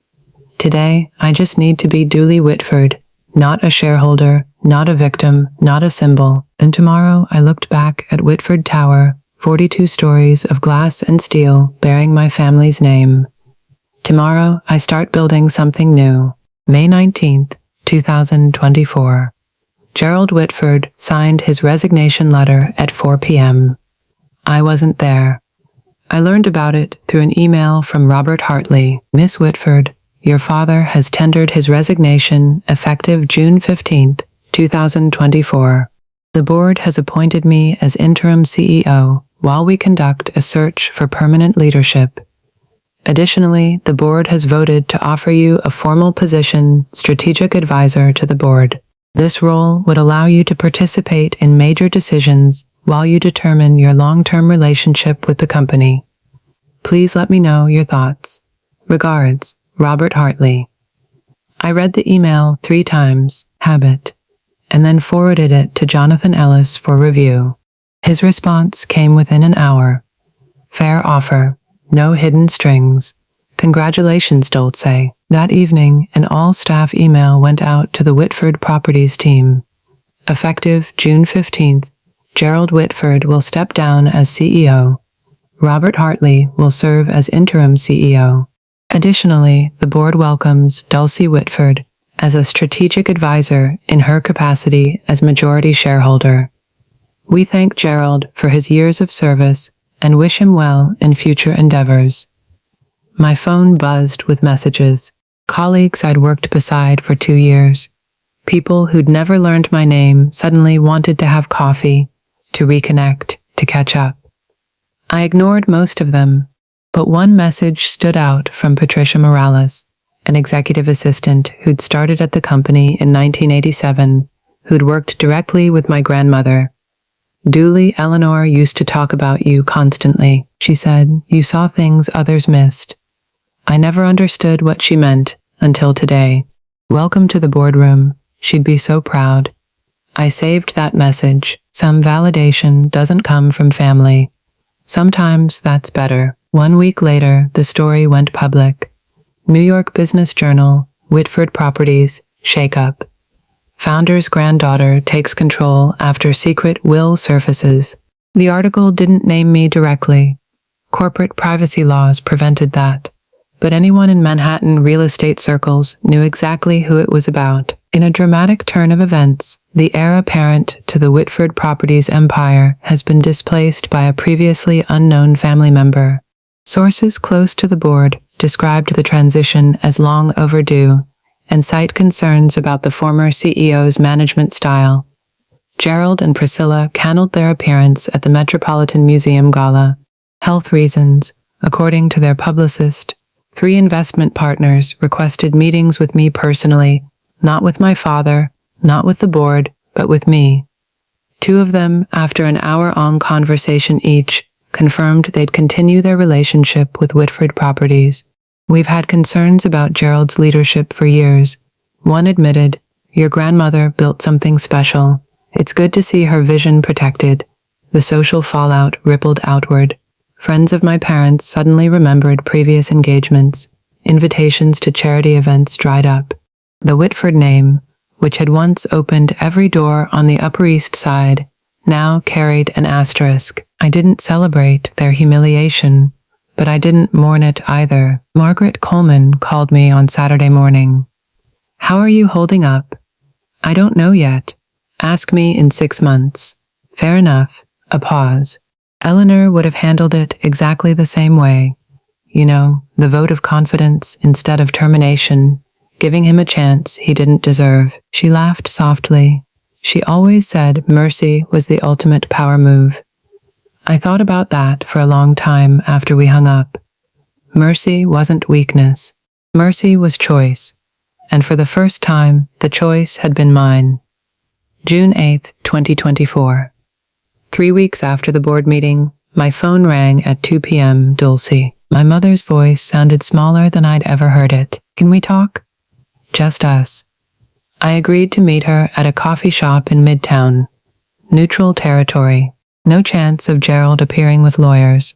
Speaker 1: Today, I just need to be Dooley Whitford, not a shareholder, not a victim, not a symbol. And tomorrow I looked back at Whitford Tower, 42 stories of glass and steel bearing my family's name. Tomorrow I start building something new. May 19th, 2024. Gerald Whitford signed his resignation letter at 4 p.m. I wasn't there. I learned about it through an email from Robert Hartley. Miss Whitford, your father has tendered his resignation effective June 15th, 2024. The board has appointed me as interim CEO while we conduct a search for permanent leadership. Additionally, the board has voted to offer you a formal position, strategic advisor to the board. This role would allow you to participate in major decisions while you determine your long-term relationship with the company. Please let me know your thoughts. Regards, Robert Hartley. I read the email 3 times, habit, and then forwarded it to Jonathan Ellis for review. His response came within an hour. Fair offer, no hidden strings. Congratulations, Dulce. That evening, an all-staff email went out to the Whitford Properties team. Effective June 15th, Gerald Whitford will step down as CEO. Robert Hartley will serve as interim CEO. Additionally, the board welcomes Dulcie Whitford as a strategic advisor in her capacity as majority shareholder. We thank Gerald for his years of service and wish him well in future endeavors. My phone buzzed with messages. Colleagues I'd worked beside for 2 years. People who'd never learned my name suddenly wanted to have coffee, to reconnect, to catch up. I ignored most of them, but one message stood out from Patricia Morales, an executive assistant who'd started at the company in 1987, who'd worked directly with my grandmother. Dooley Eleanor used to talk about you constantly. She said, you saw things others missed. I never understood what she meant until today. Welcome to the boardroom. She'd be so proud. I saved that message. Some validation doesn't come from family. Sometimes that's better. 1 week later, the story went public. New York Business Journal, Whitford Properties, shakeup. Founder's granddaughter takes control after secret will surfaces. The article didn't name me directly. Corporate privacy laws prevented that. But anyone in Manhattan real estate circles knew exactly who it was about. In a dramatic turn of events, the heir apparent to the Whitford Properties empire has been displaced by a previously unknown family member. Sources close to the board described the transition as long overdue and cite concerns about the former CEO's management style. Gerald and Priscilla canceled their appearance at the Metropolitan Museum Gala. Health reasons, according to their publicist. 3 investment partners requested meetings with me personally, not with my father, not with the board, but with me. 2 of them, after an hour-long conversation each, confirmed they'd continue their relationship with Whitford Properties. We've had concerns about Gerald's leadership for years. One admitted, your grandmother built something special. It's good to see her vision protected. The social fallout rippled outward. Friends of my parents suddenly remembered previous engagements. Invitations to charity events dried up. The Whitford name, which had once opened every door on the Upper East Side, now carried an asterisk. I didn't celebrate their humiliation, but I didn't mourn it either. Margaret Coleman called me on Saturday morning. How are you holding up? I don't know yet. Ask me in 6 months. Fair enough. A pause. Eleanor would have handled it exactly the same way. You know, the vote of confidence instead of termination, giving him a chance he didn't deserve. She laughed softly. She always said mercy was the ultimate power move. I thought about that for a long time after we hung up. Mercy wasn't weakness. Mercy was choice. And for the first time, the choice had been mine. June 8th, 2024. 3 weeks after the board meeting, my phone rang at 2 p.m. Dulcie. My mother's voice sounded smaller than I'd ever heard it. Can we talk? Just us. I agreed to meet her at a coffee shop in Midtown. Neutral territory. No chance of Gerald appearing with lawyers.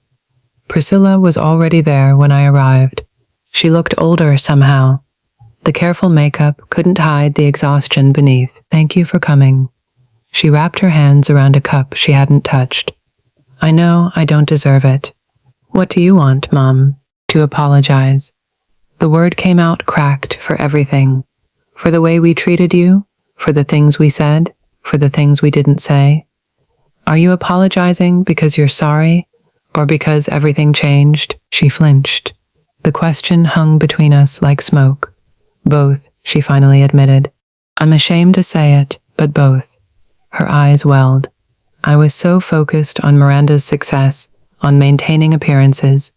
Speaker 1: Priscilla was already there when I arrived. She looked older somehow. The careful makeup couldn't hide the exhaustion beneath. Thank you for coming. She wrapped her hands around a cup she hadn't touched. I know I don't deserve it. What do you want, Mom? To apologize. The word came out cracked for everything. For the way we treated you, for the things we said, for the things we didn't say. Are you apologizing because you're sorry, or because everything changed? She flinched. The question hung between us like smoke. Both, she finally admitted. I'm ashamed to say it, but both. Her eyes welled. I was so focused on Miranda's success, on maintaining appearances.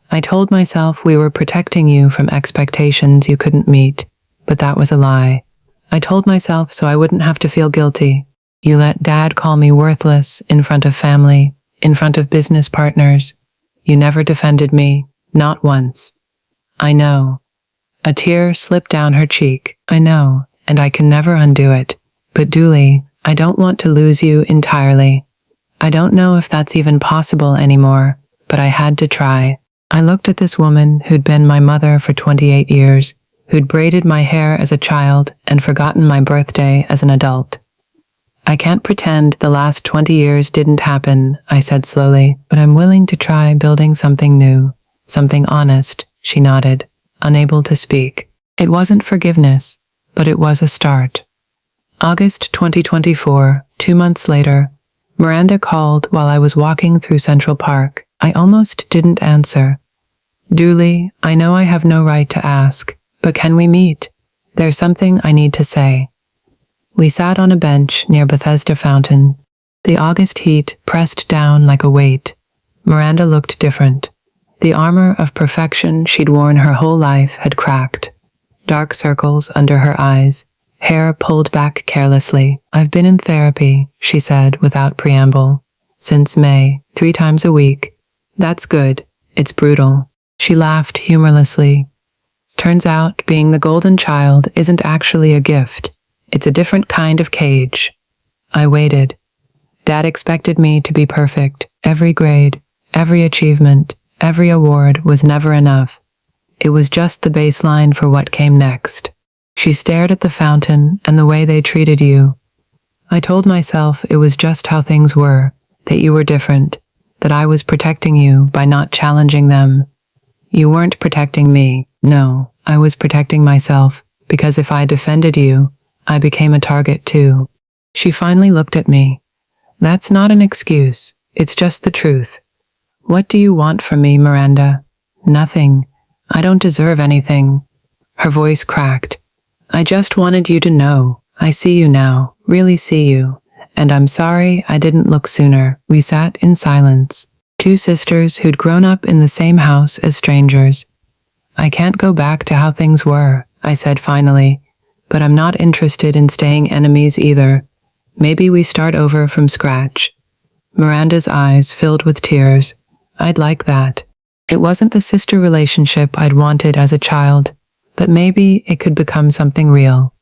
Speaker 1: I told myself we were protecting you from expectations you couldn't meet, but that was a lie. I told myself so I wouldn't have to feel guilty. You let Dad call me worthless in front of family, in front of business partners. You never defended me, not once. I know. A tear slipped down her cheek. I know, and I can never undo it. But Dooley, I don't want to lose you entirely. I don't know if that's even possible anymore, but I had to try. I looked at this woman who'd been my mother for 28 years, who'd braided my hair as a child and forgotten my birthday as an adult. I can't pretend the last 20 years didn't happen, I said slowly, but I'm willing to try building something new, something honest, she nodded, unable to speak. It wasn't forgiveness, but it was a start. August 2024, 2 months later, Miranda called while I was walking through Central Park. I almost didn't answer. Dooley, I know I have no right to ask, but can we meet? There's something I need to say. We sat on a bench near Bethesda Fountain. The August heat pressed down like a weight. Miranda looked different. The armor of perfection she'd worn her whole life had cracked. Dark circles under her eyes, hair pulled back carelessly. I've been in therapy, she said without preamble. Since May, 3 times a week. That's good. It's brutal. She laughed humorlessly. Turns out being the golden child isn't actually a gift. It's a different kind of cage. I waited. Dad expected me to be perfect. Every grade, every achievement, every award was never enough. It was just the baseline for what came next. She stared at the fountain and the way they treated you. I told myself it was just how things were, that you were different, that I was protecting you by not challenging them. You weren't protecting me. No, I was protecting myself, because if I defended you, I became a target too. She finally looked at me. That's not an excuse. It's just the truth. What do you want from me, Miranda? Nothing. I don't deserve anything. Her voice cracked. I just wanted you to know. I see you now, really see you. And I'm sorry I didn't look sooner. We sat in silence. 2 sisters who'd grown up in the same house as strangers. I can't go back to how things were, I said finally. But I'm not interested in staying enemies either. Maybe we start over from scratch. Miranda's eyes filled with tears. I'd like that. It wasn't the sister relationship I'd wanted as a child, but maybe it could become something real.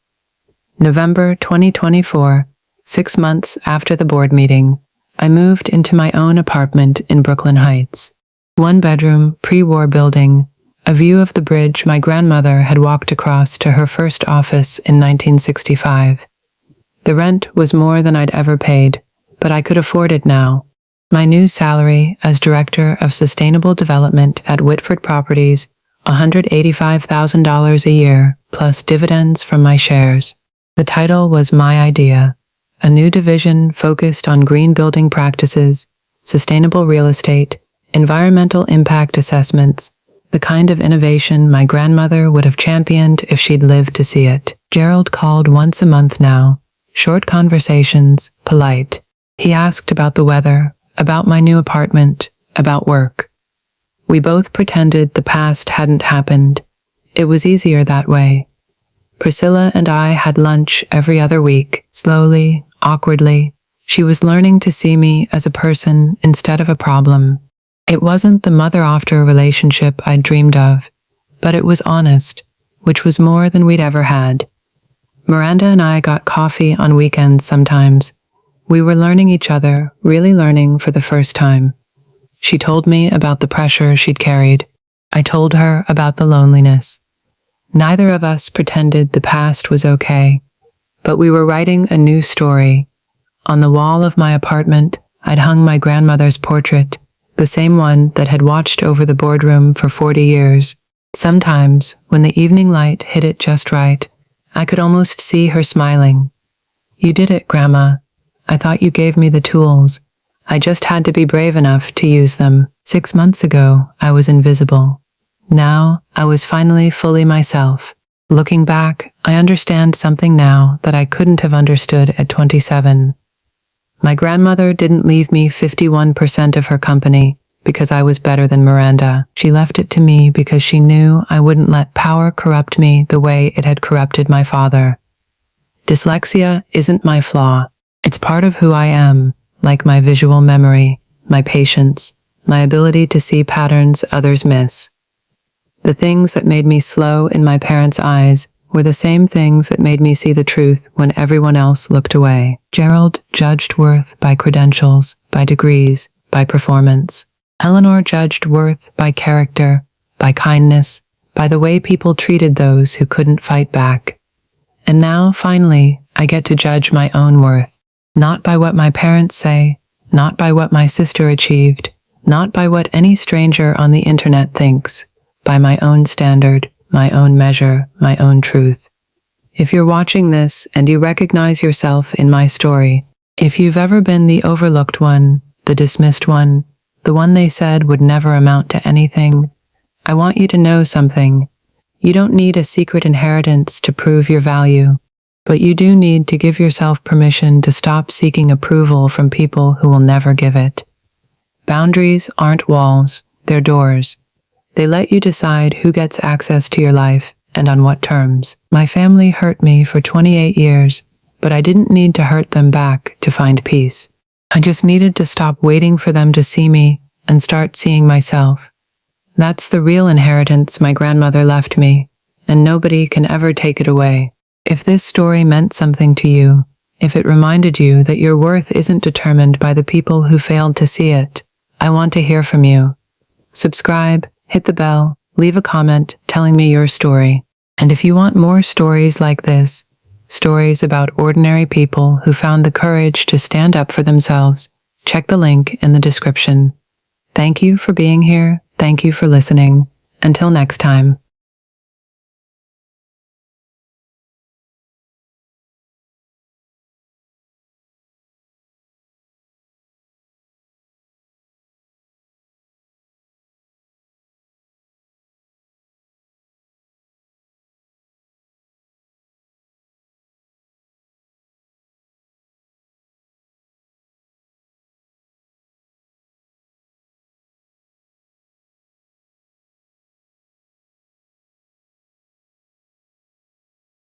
Speaker 1: November 2024, 6 months after the board meeting, I moved into my own apartment in Brooklyn Heights. 1-bedroom, pre-war building, a view of the bridge my grandmother had walked across to her first office in 1965. The rent was more than I'd ever paid, but I could afford it now. My new salary as Director of Sustainable Development at Whitford Properties, $185,000 a year, plus dividends from my shares. The title was my idea, a new division focused on green building practices, sustainable real estate, environmental impact assessments, the kind of innovation my grandmother would have championed if she'd lived to see it. Gerald called once a month now. Short conversations, polite. He asked about the weather, about my new apartment, about work. We both pretended the past hadn't happened. It was easier that way. Priscilla and I had lunch every other week, slowly, awkwardly. She was learning to see me as a person instead of a problem. It wasn't the mother-after relationship I'd dreamed of, but it was honest, which was more than we'd ever had. Miranda and I got coffee on weekends sometimes. We were learning each other, really learning for the first time. She told me about the pressure she'd carried. I told her about the loneliness. Neither of us pretended the past was okay, but we were writing a new story. On the wall of my apartment, I'd hung my grandmother's portrait, the same one that had watched over the boardroom for 40 years. Sometimes, when the evening light hit it just right, I could almost see her smiling. You did it, Grandma. I thought you gave me the tools. I just had to be brave enough to use them. 6 months ago, I was invisible. Now, I was finally fully myself. Looking back, I understand something now that I couldn't have understood at 27. My grandmother didn't leave me 51% of her company because I was better than Miranda. She left it to me because she knew I wouldn't let power corrupt me the way it had corrupted my father. Dyslexia isn't my flaw. It's part of who I am, like my visual memory, my patience, my ability to see patterns others miss. The things that made me slow in my parents' eyes were the same things that made me see the truth when everyone else looked away. Gerald judged worth by credentials, by degrees, by performance. Eleanor judged worth by character, by kindness, by the way people treated those who couldn't fight back. And now, finally, I get to judge my own worth, not by what my parents say, not by what my sister achieved, not by what any stranger on the internet thinks, by my own standard, my own measure, my own truth. If you're watching this and you recognize yourself in my story, if you've ever been the overlooked one, the dismissed one, the one they said would never amount to anything, I want you to know something. You don't need a secret inheritance to prove your value, but you do need to give yourself permission to stop seeking approval from people who will never give it. Boundaries aren't walls, they're doors. They let you decide who gets access to your life and on what terms. My family hurt me for 28 years, but I didn't need to hurt them back to find peace. I just needed to stop waiting for them to see me and start seeing myself. That's the real inheritance my grandmother left me, and nobody can ever take it away. If this story meant something to you, if it reminded you that your worth isn't determined by the people who failed to see it, I want to hear from you. Subscribe, hit the bell, leave a comment telling me your story. And if you want more stories like this, stories about ordinary people who found the courage to stand up for themselves, check the link in the description. Thank you for being here. Thank you for listening. Until next time.